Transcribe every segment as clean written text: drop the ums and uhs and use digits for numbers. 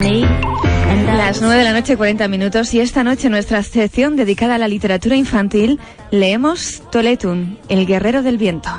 Las 9 de la noche, 40 minutos, y esta noche en nuestra sección dedicada a la literatura infantil leemos Toletun, el guerrero del viento.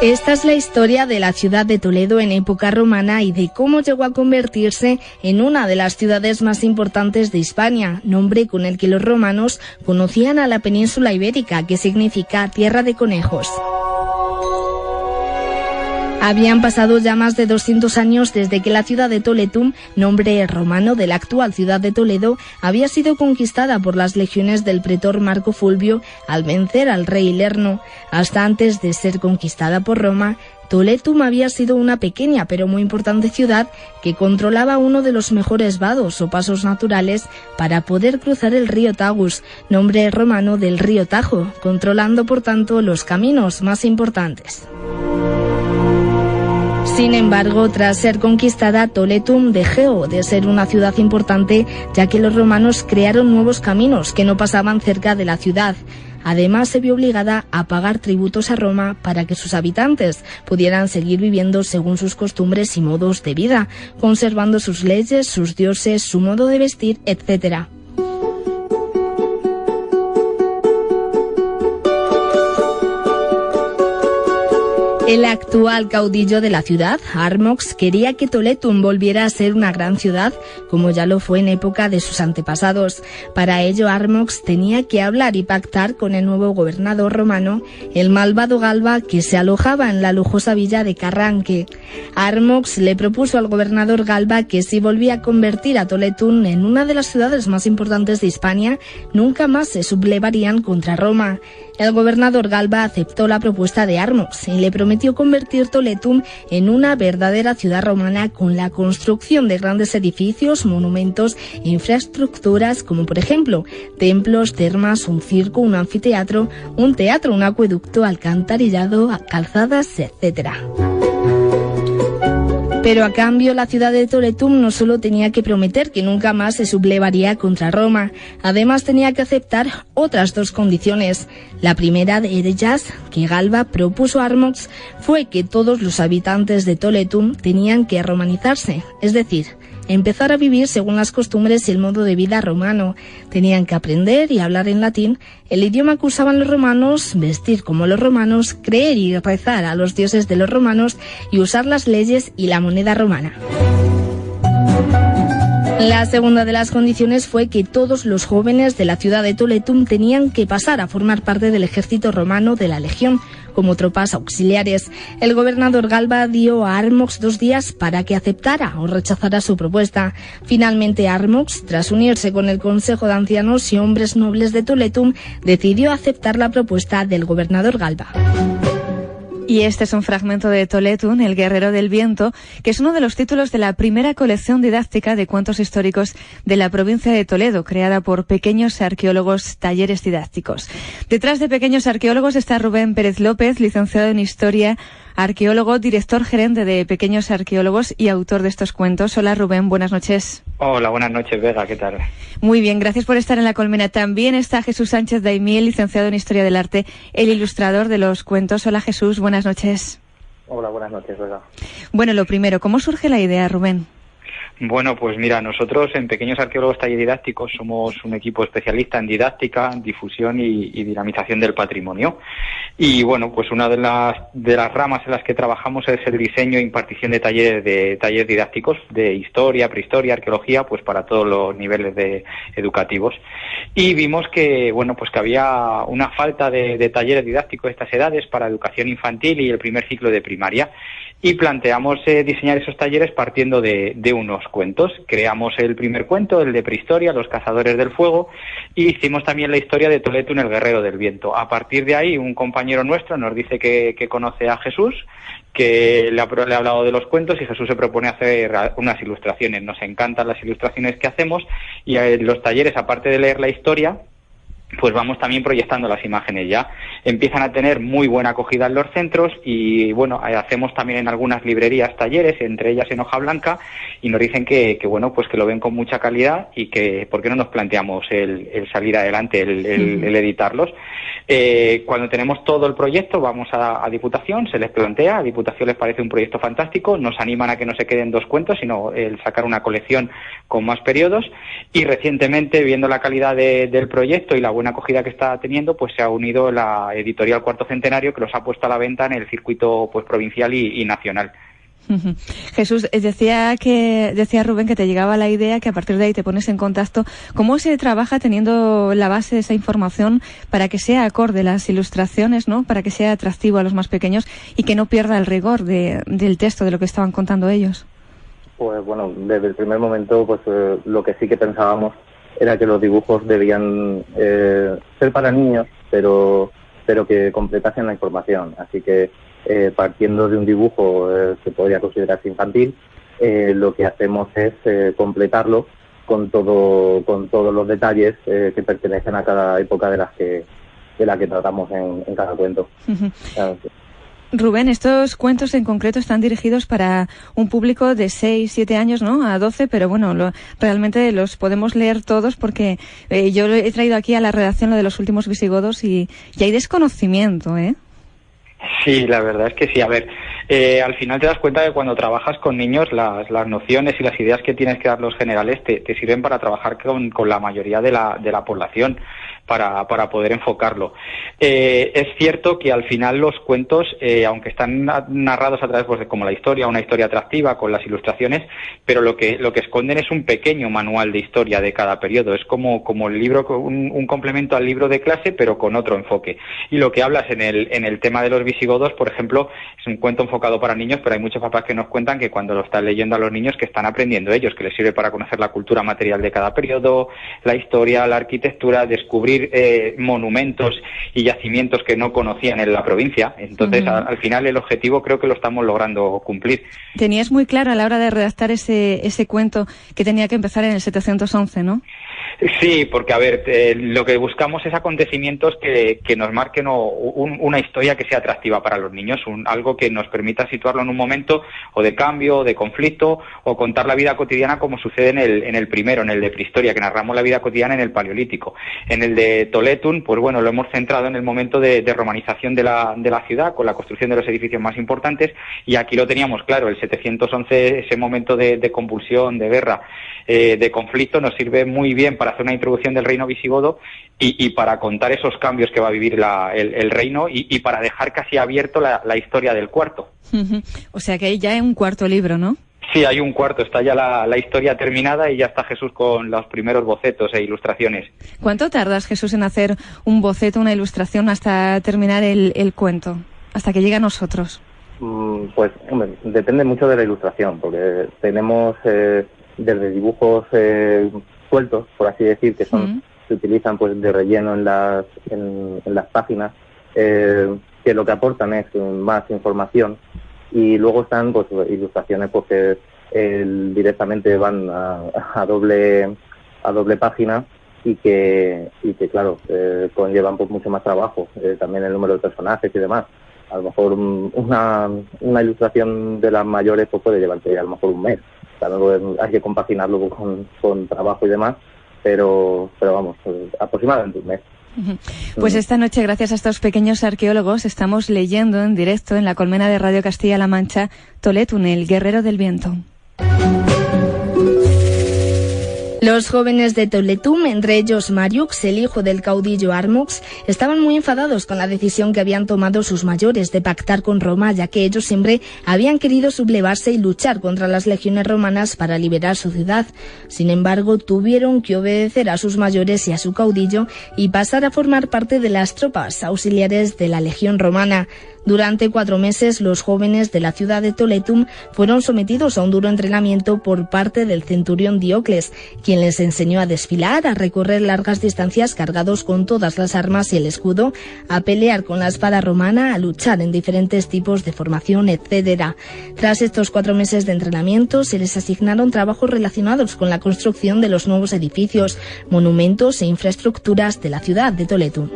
Esta es la historia de la ciudad de Toledo en época romana y de cómo llegó a convertirse en una de las ciudades más importantes de Hispania, nombre con el que los romanos conocían a la península ibérica, que significa tierra de conejos. Habían pasado ya más de 200 años desde que la ciudad de Toletum, nombre romano de la actual ciudad de Toledo, había sido conquistada por las legiones del pretor Marco Fulvio al vencer al rey Lerno. Hasta antes de ser conquistada por Roma, Toletum había sido una pequeña pero muy importante ciudad que controlaba uno de los mejores vados o pasos naturales para poder cruzar el río Tagus, nombre romano del río Tajo, controlando por tanto los caminos más importantes. Sin embargo, tras ser conquistada, Toletum dejó de ser una ciudad importante, ya que los romanos crearon nuevos caminos que no pasaban cerca de la ciudad. Además, se vio obligada a pagar tributos a Roma para que sus habitantes pudieran seguir viviendo según sus costumbres y modos de vida, conservando sus leyes, sus dioses, su modo de vestir, etc. El actual caudillo de la ciudad, Armox, quería que Toletum volviera a ser una gran ciudad, como ya lo fue en época de sus antepasados. Para ello, Armox tenía que hablar y pactar con el nuevo gobernador romano, el malvado Galba, que se alojaba en la lujosa villa de Carranque. Armox le propuso al gobernador Galba que si volvía a convertir a Toletum en una de las ciudades más importantes de Hispania, nunca más se sublevarían contra Roma. El gobernador Galba aceptó la propuesta de Armox y le prometió convertir Toletum en una verdadera ciudad romana con la construcción de grandes edificios, monumentos e infraestructuras como por ejemplo templos, termas, un circo, un anfiteatro, un teatro, un acueducto, alcantarillado, calzadas, etc. Pero a cambio la ciudad de Toletum no solo tenía que prometer que nunca más se sublevaría contra Roma, además tenía que aceptar otras dos condiciones. La primera de ellas, que Galba propuso a Armox, fue que todos los habitantes de Toletum tenían que romanizarse, es decir, empezar a vivir según las costumbres y el modo de vida romano. Tenían que aprender y hablar en latín el idioma que usaban los romanos, vestir como los romanos, creer y rezar a los dioses de los romanos y usar las leyes y la moneda romana. La segunda de las condiciones fue que todos los jóvenes de la ciudad de Toletum tenían que pasar a formar parte del ejército romano de la legión, como tropas auxiliares. El gobernador Galba dio a Armox 2 días para que aceptara o rechazara su propuesta. Finalmente Armox, tras unirse con el Consejo de Ancianos y Hombres Nobles de Toletum, decidió aceptar la propuesta del gobernador Galba. Y este es un fragmento de Toletun, el guerrero del viento, que es uno de los títulos de la primera colección didáctica de cuentos históricos de la provincia de Toledo, creada por Pequeños Arqueólogos Talleres Didácticos. Detrás de Pequeños Arqueólogos está Rubén Pérez López, licenciado en Historia, arqueólogo, director gerente de Pequeños Arqueólogos y autor de estos cuentos. Hola Rubén, buenas noches. Hola, buenas noches, Vega, ¿qué tal? Muy bien, gracias por estar en La Colmena. También está Jesús Sánchez Daimiel, licenciado en Historia del Arte, el ilustrador de los cuentos. Hola Jesús, buenas noches. Hola, buenas noches, Vega. Bueno, lo primero, ¿cómo surge la idea, Rubén? Bueno, pues mira, nosotros en Pequeños Arqueólogos Talleres Didácticos somos un equipo especialista en didáctica, difusión y dinamización del patrimonio. Y bueno, pues una de las ramas en las que trabajamos es el diseño e impartición de talleres didácticos de historia, prehistoria, arqueología, pues para todos los niveles educativos. Y vimos que, bueno, pues que había una falta de talleres didácticos de estas edades para educación infantil y el primer ciclo de primaria. Y planteamos diseñar esos talleres partiendo de unos cuentos. Creamos el primer cuento, el de prehistoria, Los Cazadores del Fuego, y hicimos también la historia de Toletun, el guerrero del viento. A partir de ahí, un compañero nuestro nos dice que conoce a Jesús, que le ha hablado de los cuentos, y Jesús se propone hacer unas ilustraciones. Nos encantan las ilustraciones que hacemos, y los talleres, aparte de leer la historia, pues vamos también proyectando las imágenes ya. Empiezan a tener muy buena acogida en los centros y bueno, hacemos también en algunas librerías talleres, entre ellas en Hoja Blanca, y nos dicen que bueno, pues que lo ven con mucha calidad y que ¿por qué no nos planteamos el salir adelante, el editarlos? Cuando tenemos todo el proyecto vamos a Diputación, se les plantea, a Diputación les parece un proyecto fantástico, nos animan a que no se queden 2 cuentos, sino el sacar una colección con más periodos, y recientemente, viendo la calidad del proyecto y la buena acogida que está teniendo, pues se ha unido la editorial Cuarto Centenario, que los ha puesto a la venta en el circuito pues provincial y nacional. Jesús, decía Rubén que te llegaba la idea, que a partir de ahí te pones en contacto. ¿Cómo se trabaja teniendo la base de esa información para que sea acorde las ilustraciones, ¿no? Para que sea atractivo a los más pequeños y que no pierda el rigor del texto, de lo que estaban contando ellos? Pues bueno, desde el primer momento, pues lo que sí que pensábamos era que los dibujos debían ser para niños, pero que completasen la información. Así que partiendo de un dibujo que podría considerarse infantil, lo que hacemos es completarlo con todos los detalles que pertenecen a cada época de la que tratamos en cada cuento. Claro, sí. Rubén, estos cuentos en concreto están dirigidos para un público de 6, 7 años, ¿no? A 12, pero bueno, realmente los podemos leer todos porque yo he traído aquí a la redacción lo de los últimos visigodos y hay desconocimiento, ¿eh? Sí, la verdad es que sí. A ver, al final te das cuenta que cuando trabajas con niños las nociones y las ideas que tienes que dar los generales te sirven para trabajar con la mayoría de la población, para poder enfocarlo. Es cierto que al final los cuentos, aunque están narrados a través pues, de como la historia, una historia atractiva con las ilustraciones, pero lo que esconden es un pequeño manual de historia de cada periodo. Es como el libro, un complemento al libro de clase, pero con otro enfoque. Y lo que hablas en el tema de los visigodos, por ejemplo, es un cuento enfocado para niños, pero hay muchos papás que nos cuentan que cuando lo están leyendo a los niños que están aprendiendo ellos, que les sirve para conocer la cultura material de cada periodo, la historia, la arquitectura, descubrir monumentos y yacimientos que no conocían en la provincia. Entonces, al final el objetivo creo que lo estamos logrando cumplir. Tenías muy claro a la hora de redactar ese cuento que tenía que empezar en el 711, ¿no? Sí, porque a ver, lo que buscamos es acontecimientos que nos marquen una historia que sea atractiva para los niños, algo que nos permita situarlo en un momento o de cambio, o de conflicto, o contar la vida cotidiana como sucede en el primero, en el de Prehistoria, que narramos la vida cotidiana en el Paleolítico. En el de Toletun, pues bueno, lo hemos centrado en el momento de romanización de la ciudad, con la construcción de los edificios más importantes, y aquí lo teníamos claro, el 711, ese momento de convulsión, de guerra, de conflicto, nos sirve muy bien para hacer una introducción del reino visigodo y para contar esos cambios que va a vivir el reino y para dejar casi abierto la historia del cuarto. O sea que hay ya un cuarto libro, ¿no? Sí, hay un cuarto, está ya la historia terminada y ya está Jesús con los primeros bocetos e ilustraciones. ¿Cuánto tardas, Jesús, en hacer un boceto, una ilustración, hasta terminar el cuento, hasta que llegue a nosotros? Pues, hombre, depende mucho de la ilustración, porque tenemos desde dibujos sueltos, por así decir, que se utilizan pues de relleno en las páginas, que lo que aportan es más información, y luego están pues ilustraciones pues que directamente van a doble página y que claro, conllevan pues mucho más trabajo, también el número de personajes y demás. A lo mejor una ilustración de las mayores pues puede llevarte a lo mejor un mes. Claro, hay que compaginarlo con trabajo y demás, pero vamos, aproximadamente un mes. Pues esta noche, gracias a estos pequeños arqueólogos, estamos leyendo en directo en la colmena de Radio Castilla-La Mancha Toletun, el guerrero del viento. Los jóvenes de Toletun, entre ellos Mariux, el hijo del caudillo Armox, estaban muy enfadados con la decisión que habían tomado sus mayores de pactar con Roma, ya que ellos siempre habían querido sublevarse y luchar contra las legiones romanas para liberar su ciudad. Sin embargo, tuvieron que obedecer a sus mayores y a su caudillo y pasar a formar parte de las tropas auxiliares de la legión romana. Durante 4 meses, los jóvenes de la ciudad de Toletum fueron sometidos a un duro entrenamiento por parte del centurión Diocles, quien les enseñó a desfilar, a recorrer largas distancias cargados con todas las armas y el escudo, a pelear con la espada romana, a luchar en diferentes tipos de formación, etc. Tras estos 4 meses de entrenamiento, se les asignaron trabajos relacionados con la construcción de los nuevos edificios, monumentos e infraestructuras de la ciudad de Toletum.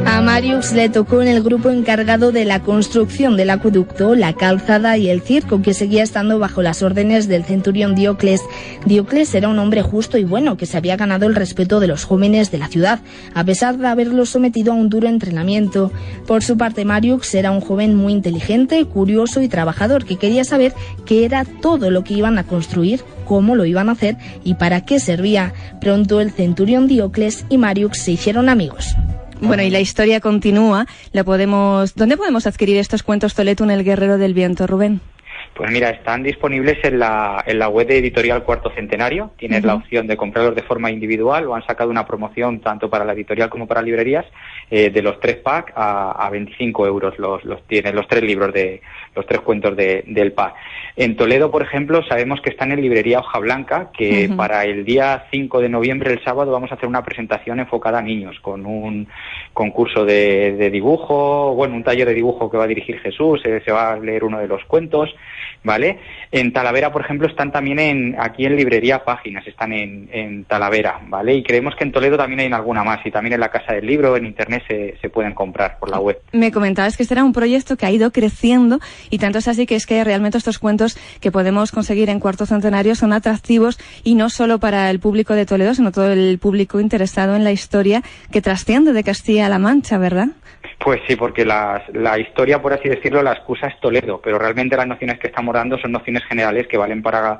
A Mariux le tocó en el grupo encargado de la construcción del acueducto, la calzada y el circo, que seguía estando bajo las órdenes del centurión Diocles. Diocles era un hombre justo y bueno que se había ganado el respeto de los jóvenes de la ciudad, a pesar de haberlos sometido a un duro entrenamiento. Por su parte, Mariux era un joven muy inteligente, curioso y trabajador, que quería saber qué era todo lo que iban a construir, cómo lo iban a hacer y para qué servía. Pronto el centurión Diocles y Mariux se hicieron amigos. Bueno, y la historia continúa. ¿Dónde podemos adquirir estos cuentos Toletum, el guerrero del viento, Rubén? Pues mira, están disponibles en la web de Editorial Cuarto Centenario. Tienes la opción de comprarlos de forma individual, o han sacado una promoción tanto para la editorial como para librerías de los 3 packs a 25 euros. Tienen los 3 libros los 3 cuentos del pack. En Toledo, por ejemplo, sabemos que están en librería Hoja Blanca, que para el día 5 de noviembre, el sábado, vamos a hacer una presentación enfocada a niños con un concurso de dibujo, un taller de dibujo que va a dirigir Jesús, se va a leer uno de los cuentos, ¿vale? En Talavera, por ejemplo, están también aquí en librería Páginas, están en Talavera, ¿vale? Y creemos que en Toledo también hay en alguna más, y también en la Casa del Libro, en internet se pueden comprar por la web. Me comentabas que este era un proyecto que ha ido creciendo, y tanto es así que realmente estos cuentos que podemos conseguir en Cuarto Centenario son atractivos, y no solo para el público de Toledo, sino todo el público interesado en la historia que trasciende de Castilla-La Mancha, ¿verdad? Pues sí, porque la historia, por así decirlo, la excusa es Toledo, pero realmente las nociones que estamos dando son nociones generales que valen para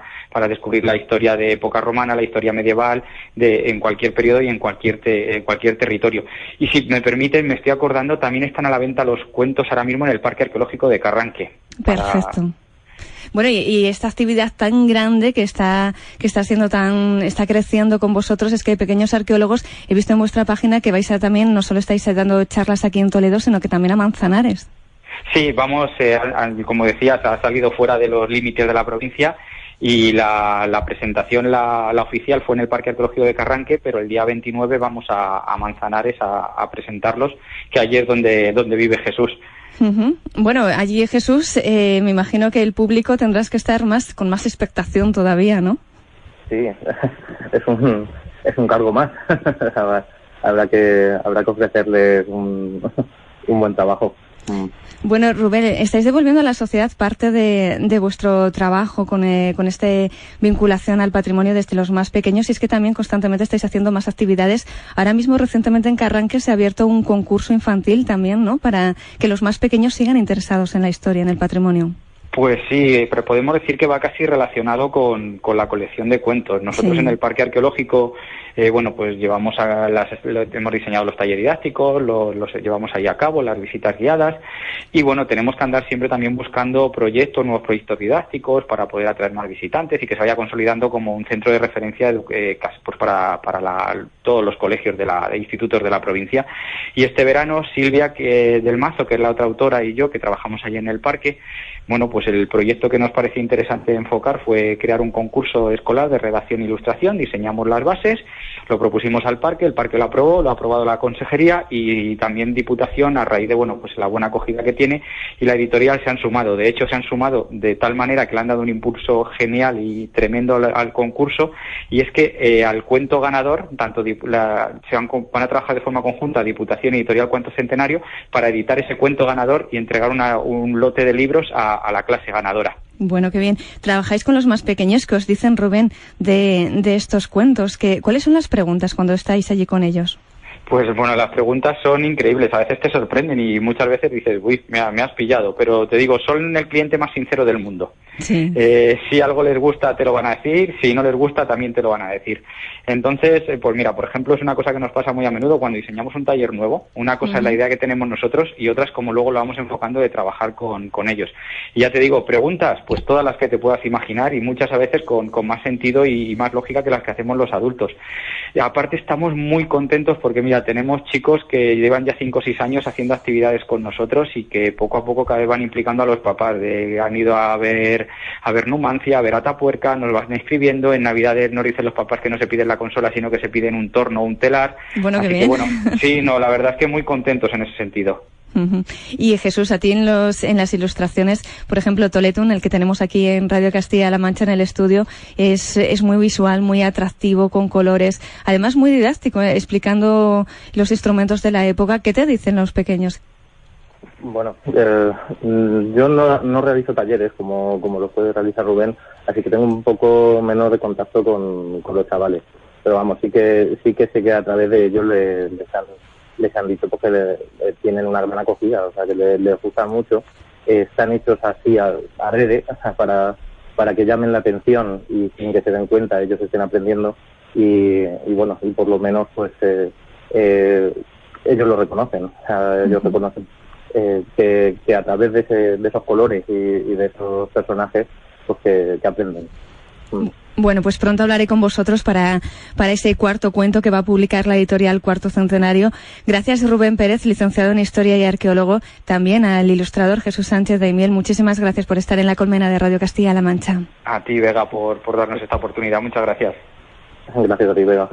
descubrir la historia de época romana, la historia medieval, en cualquier periodo y en cualquier territorio. Y si me permiten, me estoy acordando, también están a la venta los cuentos ahora mismo en el Parque Arqueológico de Carranque. Perfecto. Bueno, y esta actividad tan grande que está creciendo con vosotros, es que hay pequeños arqueólogos, he visto en vuestra página que vais a también, no solo estáis dando charlas aquí en Toledo, sino que también a Manzanares. Sí, vamos, como decías, ha salido fuera de los límites de la provincia, y la presentación, la oficial, fue en el Parque Arqueológico de Carranque, pero el día 29 vamos a Manzanares a presentarlos, que allí es donde vive Jesús. Bueno, allí Jesús, me imagino que el público tendrás que estar con más expectación todavía, ¿no? Sí, es un cargo más. habrá que ofrecerles un buen trabajo. Bueno, Rubén, estáis devolviendo a la sociedad parte de vuestro trabajo con esta vinculación al patrimonio desde los más pequeños, y es que también constantemente estáis haciendo más actividades. Ahora mismo, recientemente en Carranque, se ha abierto un concurso infantil también, ¿no?, para que los más pequeños sigan interesados en la historia, en el patrimonio. Pues sí, pero podemos decir que va casi relacionado con la colección de cuentos. Nosotros en el Parque Arqueológico, pues hemos diseñado los talleres didácticos, los llevamos ahí a cabo, las visitas guiadas, y tenemos que andar siempre también buscando nuevos proyectos didácticos para poder atraer más visitantes y que se vaya consolidando como un centro de referencia para todos los colegios de institutos de la provincia. Y este verano, Silvia del Mazo, que es la otra autora, y yo, que trabajamos allí en el parque, pues el proyecto que nos parecía interesante enfocar fue crear un concurso escolar de redacción e ilustración. Diseñamos las bases, lo propusimos al parque, el parque lo aprobó, lo ha aprobado la consejería y también Diputación, a raíz de la buena acogida que tiene, y la editorial se han sumado. De hecho, se han sumado de tal manera que le han dado un impulso genial y tremendo al concurso, y es que al cuento ganador, van a trabajar de forma conjunta Diputación y Editorial Cuarto Centenario para editar ese cuento ganador y entregar un lote de libros a la clase ganadora. Bueno, qué bien. Trabajáis con los más pequeños. ¿Qué os dicen, Rubén, de estos cuentos? ¿Cuáles son las preguntas cuando estáis allí con ellos? Pues las preguntas son increíbles, a veces te sorprenden y muchas veces dices, uy, me has pillado, pero te digo, son el cliente más sincero del mundo. Sí. Si algo les gusta te lo van a decir, si no les gusta también te lo van a decir. Entonces, por ejemplo, es una cosa que nos pasa muy a menudo cuando diseñamos un taller nuevo. Una cosa es la idea que tenemos nosotros y otra es como luego lo vamos enfocando de trabajar con ellos. Y ya te digo, preguntas, pues todas las que te puedas imaginar, y muchas a veces con más sentido y más lógica que las que hacemos los adultos. Y aparte estamos muy contentos porque, mira, mira, tenemos chicos que llevan ya 5 o 6 años haciendo actividades con nosotros y que poco a poco cada vez van implicando a los papás. Han ido a ver Numancia, a ver Atapuerca, nos van escribiendo. En Navidades nos dicen los papás que no se piden la consola, sino que se piden un torno o un telar. Bueno, así qué bien. que bueno, sí, no, la verdad es que muy contentos en ese sentido. Y Jesús, a ti en las ilustraciones, por ejemplo, Toletun, el que tenemos aquí en Radio Castilla-La Mancha en el estudio, es muy visual, muy atractivo, con colores, además muy didáctico, explicando los instrumentos de la época. ¿Qué te dicen los pequeños? Bueno, yo no realizo talleres como lo puede realizar Rubén, así que tengo un poco menos de contacto con los chavales, pero vamos, sí que sé que a través de ellos les han dicho porque tienen una gran acogida, o sea que les gusta mucho. Están hechos así adrede, o sea, para que llamen la atención y sin que se den cuenta ellos estén aprendiendo y bueno, y por lo menos pues ellos lo reconocen, o sea, ellos reconocen que a través de esos colores y de esos personajes pues que aprenden. Bueno, pues pronto hablaré con vosotros para ese cuarto cuento que va a publicar la editorial Cuarto Centenario. Gracias, Rubén Pérez, licenciado en Historia y arqueólogo, también al ilustrador Jesús Sánchez Daimiel. Muchísimas gracias por estar en la colmena de Radio Castilla-La Mancha. A ti, Vega, por darnos esta oportunidad. Muchas gracias. Gracias a ti, Vega.